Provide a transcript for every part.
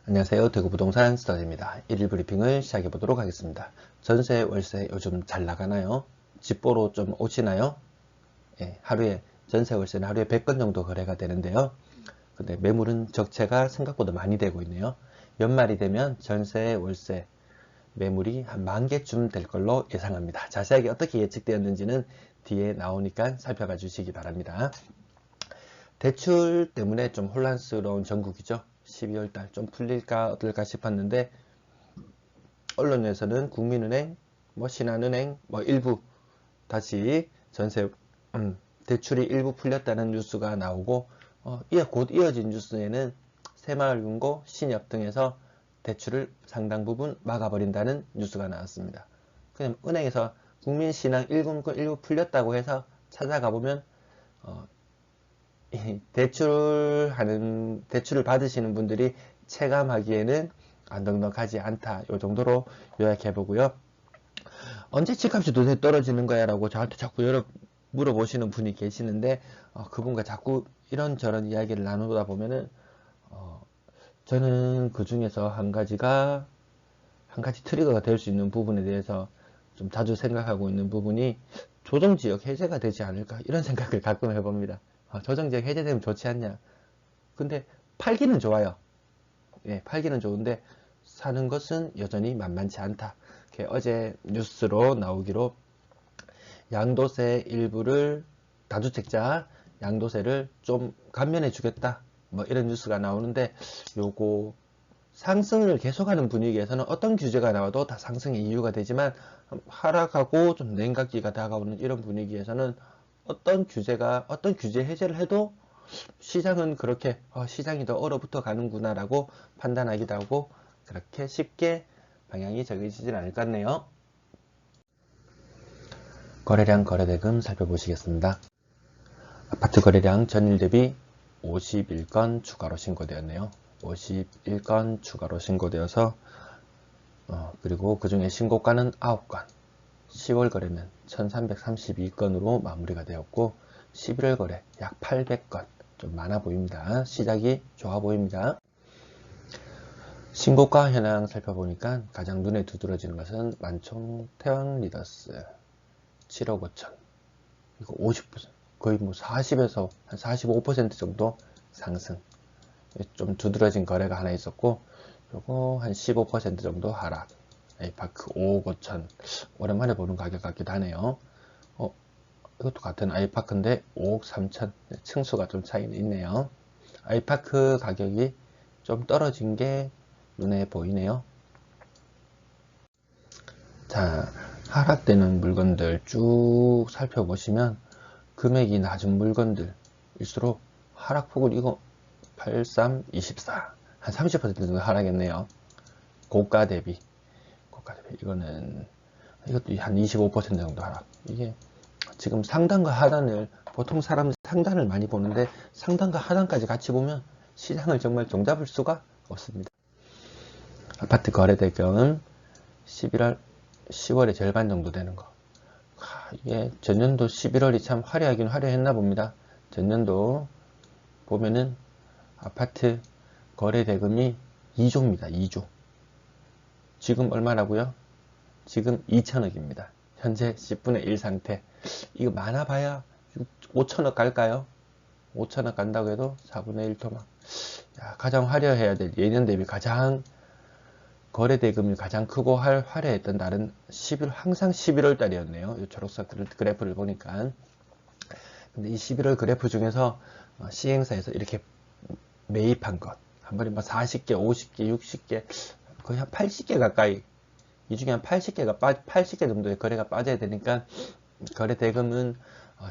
안녕하세요. 대구부동산 스터디입니다. 1일 브리핑을 시작해 보도록 하겠습니다. 전세, 월세 요즘 잘 나가나요? 집 보러 좀 오시나요? 예, 전세, 월세는 하루에 100건 정도 거래가 되는데요. 근데 매물은 적체가 생각보다 많이 되고 있네요. 연말이 되면 전세, 월세 매물이 한 10,000개쯤 될 걸로 예상합니다. 자세하게 어떻게 예측되었는지는 뒤에 나오니까 살펴봐 주시기 바랍니다. 대출 때문에 좀 혼란스러운 전국이죠. 12월달 좀 풀릴까 어떨까 싶었는데 언론에서는 국민은행, 신한은행, 일부 다시 전세 대출이 일부 풀렸다는 뉴스가 나오고 곧 이어진 뉴스에는 새마을금고, 신협 등에서 대출을 상당 부분 막아버린다는 뉴스가 나왔습니다. 그냥 은행에서 국민신앙 일부 풀렸다고 해서 찾아가 보면 대출을 받으시는 분들이 체감하기에는 넉넉하지 않다. 이 정도로 요약해 보고요. 언제 집값이 도대체 떨어지는 거야? 라고 저한테 자꾸 물어보시는 분이 계시는데, 그분과 자꾸 이런저런 이야기를 나누다 보면은, 저는 그 중에서 한 가지 트리거가 될 수 있는 부분에 대해서 좀 자주 생각하고 있는 부분이 조정지역 해제가 되지 않을까? 이런 생각을 가끔 해봅니다. 조정지역 해제되면 좋지 않냐? 근데 팔기는 좋아요. 예, 팔기는 좋은데 사는 것은 여전히 만만치 않다. 어제 뉴스로 나오기로 양도세 일부를 다주택자 양도세를 좀 감면해 주겠다. 이런 뉴스가 나오는데 요거 상승을 계속하는 분위기에서는 어떤 규제가 나와도 다 상승의 이유가 되지만 하락하고 좀 냉각기가 다가오는 이런 분위기에서는 어떤 규제 해제를 해도 시장은 그렇게 시장이 더 얼어붙어 가는구나 라고 판단하기도 하고 그렇게 쉽게 방향이 정해지진 않을 것 같네요. 거래량 거래대금 살펴보시겠습니다. 아파트 거래량 전일 대비 51건 추가로 신고되었네요. 51건 추가로 신고되어서 그리고 그 중에 신고가는 9건 10월 거래는 1332건으로 마무리가 되었고 11월 거래 약 800건 좀 많아 보입니다. 시작이 좋아 보입니다. 신고가 현황 살펴보니까 가장 눈에 두드러지는 것은 만총 태양 리더스 7억 5천 이거 50% 거의 40에서 한 45% 정도 상승. 좀 두드러진 거래가 하나 있었고 요거 한 15% 정도 하락. 아이파크 5억 5천 오랜만에 보는 가격 같기도 하네요. 이것도 같은 아이파크인데 5억 3천 층수가 좀 차이는 있네요. 아이파크 가격이 좀 떨어진 게 눈에 보이네요. 자, 하락되는 물건들 쭉 살펴보시면 금액이 낮은 물건들일수록 하락폭을 이거 83, 24 한 30% 정도 하락했네요. 고가 대비 이것도 한 25% 정도 하락. 이게 지금 상단과 하단을 보통 사람 상단을 많이 보는데 상단과 하단까지 같이 보면 시장을 정말 종잡을 수가 없습니다. 아파트 거래대금 10월의 절반 정도 되는 거. 이게 전년도 11월이 참 화려하긴 화려했나 봅니다. 전년도 보면은 아파트 거래대금이 2조입니다. 2조. 지금 얼마라고요? 지금 2천억입니다. 현재 10분의 1 상태. 이거 많아봐야 5천억 갈까요? 5천억 간다고 해도 4분의 1 토막. 가장 화려해야 될 예년 대비 가장 거래대금이 가장 크고 화려했던 날은 항상 11월 달이었네요. 이 초록색 그래프를 보니까. 근데 이 11월 그래프 중에서 시행사에서 이렇게 매입한 것. 한 번에 40개, 50개, 60개, 거의 한 80개 가까이. 이 중에 한 80개 정도의 거래가 빠져야 되니까 거래 대금은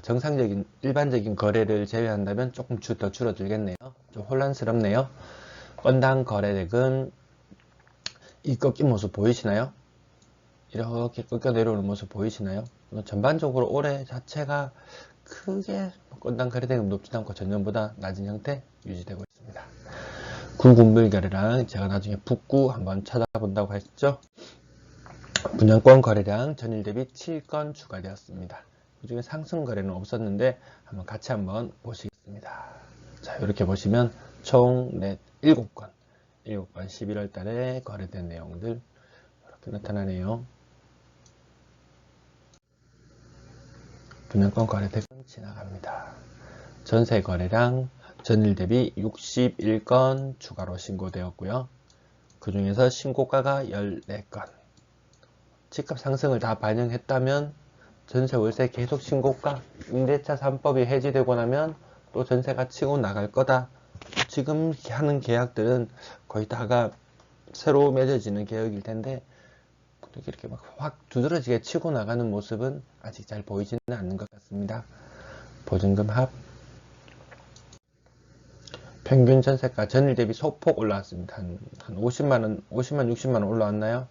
정상적인 일반적인 거래를 제외한다면 조금 더 줄어들겠네요. 좀 혼란스럽네요. 건당 거래 대금 이 꺾인 모습 보이시나요? 이렇게 꺾여 내려오는 모습 보이시나요? 전반적으로 올해 자체가 크게 건당 거래 대금 높지 않고 전년보다 낮은 형태 유지되고 있습니다. 구군물 거래량 제가 나중에 북구 한번 찾아본다고 했죠. 분양권 거래량 전일 대비 7건 추가되었습니다. 그 중에 상승 거래는 없었는데 같이 한번 보시겠습니다. 자, 이렇게 보시면 총 7건 7건 11월 달에 거래된 내용들 이렇게 나타나네요. 분양권 거래대금 지나갑니다. 전세 거래량 전일 대비 61건 추가로 신고되었고요. 그 중에서 신고가가 14건. 집값 상승을 다 반영했다면 전세 월세 계속 신고가, 임대차 3법이 해지되고 나면 또 전세가 치고 나갈 거다. 지금 하는 계약들은 거의 다가 새로 맺어지는 계약일 텐데 이렇게 막 확 두드러지게 치고 나가는 모습은 아직 잘 보이지는 않는 것 같습니다. 보증금 합 평균 전세가 전일 대비 소폭 올라왔습니다. 한 50만원, 50만, 60만원 올라왔나요?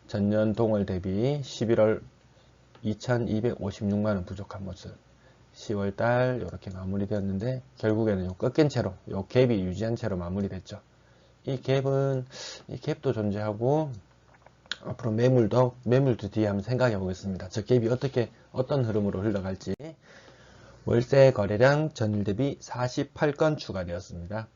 전년 동월 대비 11월 2256만원 부족한 모습. 10월달 이렇게 마무리되었는데 결국에는 요 꺾인 채로, 요 갭이 유지한 채로 마무리됐죠. 이 갭도 존재하고 앞으로 매물도 뒤에 한번 생각해 보겠습니다. 저 갭이 어떤 흐름으로 흘러갈지. 월세 거래량 전일 대비 48건 추가되었습니다.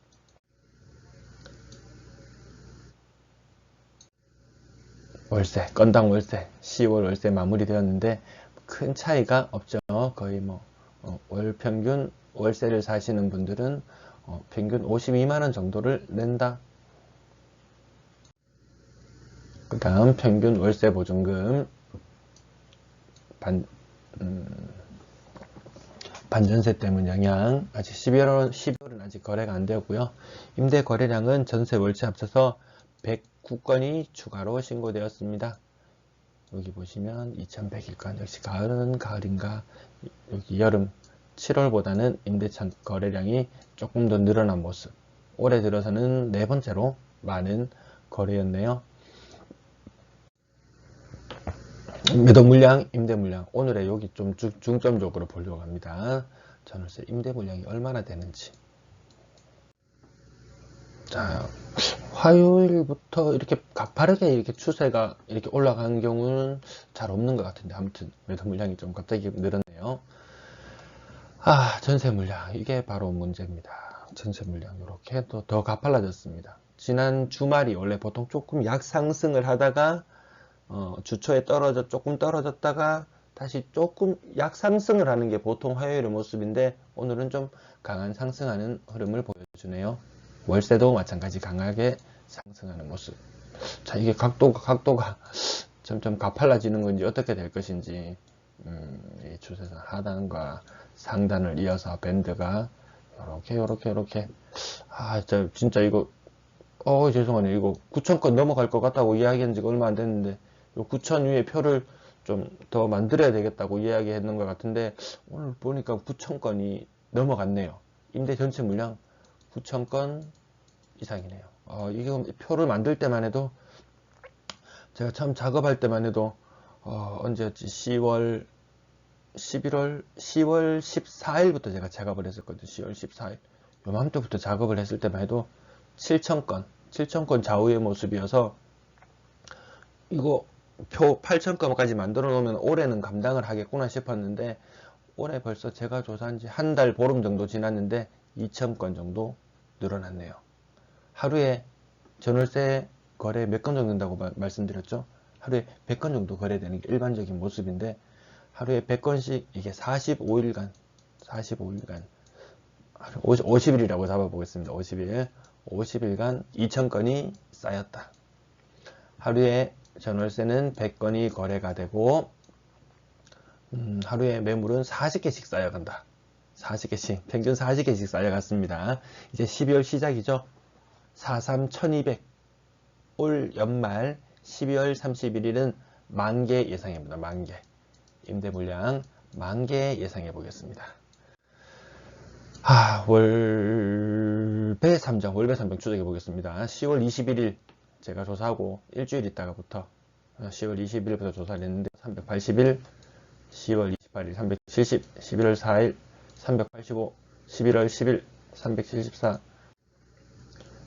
월세, 건당 월세, 10월 월세 마무리되었는데 큰 차이가 없죠. 거의 월 평균 월세를 사시는 분들은 평균 52만원 정도를 낸다. 그 다음 평균 월세 보증금 반전세 때문 영향. 아직 12월은 아직 거래가 안 되었고요. 임대 거래량은 전세 월세 합쳐서 109건이 추가로 신고되었습니다. 여기 보시면 2100일간. 역시 가을은 가을인가, 여기 여름 7월보다는 임대차 거래량이 조금 더 늘어난 모습. 올해 들어서는 네 번째로 많은 거래였네요. 매도 물량, 임대 물량. 오늘의 여기 좀 중점적으로 보려고 합니다. 전월세 임대 물량이 얼마나 되는지. 자, 화요일부터 이렇게 가파르게 이렇게 추세가 이렇게 올라가는 경우는 잘 없는 것 같은데, 아무튼 매도 물량이 좀 갑자기 늘었네요. 전세 물량. 이게 바로 문제입니다. 전세 물량 이렇게 또 더 가팔라졌습니다. 지난 주말이 원래 보통 조금 약상승을 하다가 주초에 조금 떨어졌다가 다시 조금 약상승을 하는 게 보통 화요일의 모습인데 오늘은 좀 강한 상승하는 흐름을 보여주네요. 월세도 마찬가지 강하게 상승하는 모습. 자, 이게 각도가 점점 가팔라지는 건지 어떻게 될 것인지, 이 추세선 하단과 상단을 이어서 밴드가 요렇게 진짜 이거 죄송하네요. 이거 9,000건 넘어갈 것 같다고 이야기한 지가 얼마 안 됐는데, 요 9,000 위에 표를 좀 더 만들어야 되겠다고 이야기했는 것 같은데, 오늘 보니까 9,000건이 넘어갔네요. 임대 전체 물량 9,000건 이상이네요. 이거 표를 만들 때만 해도, 제가 처음 작업할 때만 해도, 언제였지? 10월 14일부터 제가 작업을 했었거든요. 10월 14일. 요맘때부터 작업을 했을 때만 해도 7,000건 좌우의 모습이어서, 이거 표 8,000건까지 만들어 놓으면 올해는 감당을 하겠구나 싶었는데, 올해 벌써 제가 조사한 지 한 달 보름 정도 지났는데 2,000건 정도 늘어났네요. 하루에 전월세 거래 몇 건 정도 된다고 말씀드렸죠? 하루에 100건 정도 거래되는 게 일반적인 모습인데, 하루에 100건씩 이게 45일간 50일이라고 잡아보겠습니다. 50일간 2,000건이 쌓였다. 하루에 전월세는 100건이 거래가 되고, 하루에 매물은 40개씩 쌓여간다. 40개씩, 평균 40개씩 쌓여갔습니다. 이제 12월 시작이죠. 43,200. 올 연말 12월 31일은 만개 예상해봅니다. 만개. 임대 물량 만개 예상해 보겠습니다. 월배 3정 추적해 보겠습니다. 10월 21일 제가 조사하고 일주일 있다가부터 10월 20일부터 조사를 했는데 381, 10월 28일 370, 11월 4일 385, 11월 10일 374,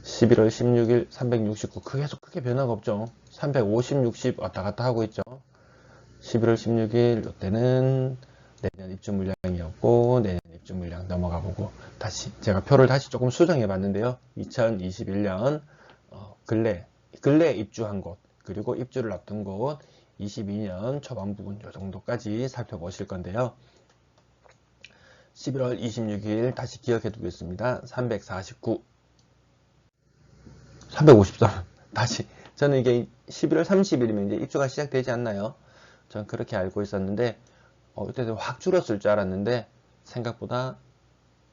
11월 16일 369. 계속 크게 변화가 없죠. 350, 60 왔다 갔다 하고 있죠. 11월 16일 이때는 내년 입주 물량이었고, 내년 입주 물량 넘어가 보고, 다시 제가 표를 다시 조금 수정해 봤는데요. 2021년 근래 입주한 곳, 그리고 입주를 앞둔 곳 22년 초반 부분 요 정도까지 살펴보실 건데요. 11월 26일 다시 기억해 두겠습니다. 349, 353. 다시 저는 이게 11월 30일이면 이제 입주가 시작되지 않나요? 전 그렇게 알고 있었는데 이때도 확 줄었을 줄 알았는데 생각보다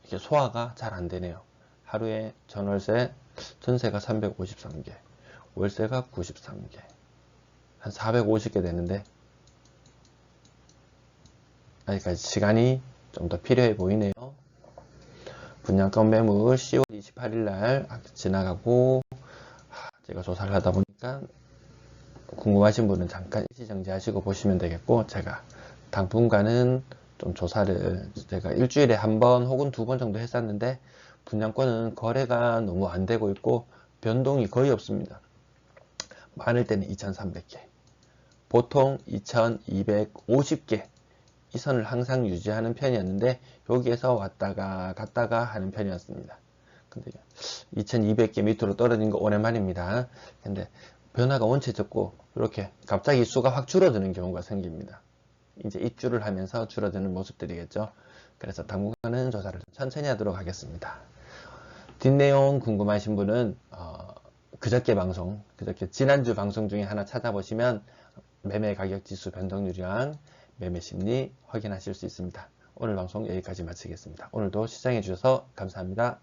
이게 소화가 잘 안 되네요. 하루에 전월세, 전세가 353개, 월세가 93개, 한 450개 되는데 아직까지 시간이 좀 더 필요해 보이네요. 분양권 매물 10월 28일 날 지나가고 제가 조사를 하다 보니까 궁금하신 분은 잠깐 일시정지하시고 보시면 되겠고, 제가 당분간은 좀 조사를 제가 일주일에 한 번 혹은 두 번 정도 했었는데 분양권은 거래가 너무 안 되고 있고 변동이 거의 없습니다. 많을 때는 2300개, 보통 2250개 이 선을 항상 유지하는 편이었는데 여기에서 왔다가 갔다가 하는 편이었습니다. 근데 2200개 밑으로 떨어진 거 오랜만입니다. 근데 변화가 원체 적고 이렇게 갑자기 수가 확 줄어드는 경우가 생깁니다. 이제 입주를 하면서 줄어드는 모습들이겠죠. 그래서 당분간은 조사를 천천히 하도록 하겠습니다. 뒷내용 궁금하신 분은 그저께 지난주 방송 중에 하나 찾아보시면 매매 가격 지수 변동률이랑 매매 심리 확인하실 수 있습니다. 오늘 방송 여기까지 마치겠습니다. 오늘도 시청해 주셔서 감사합니다.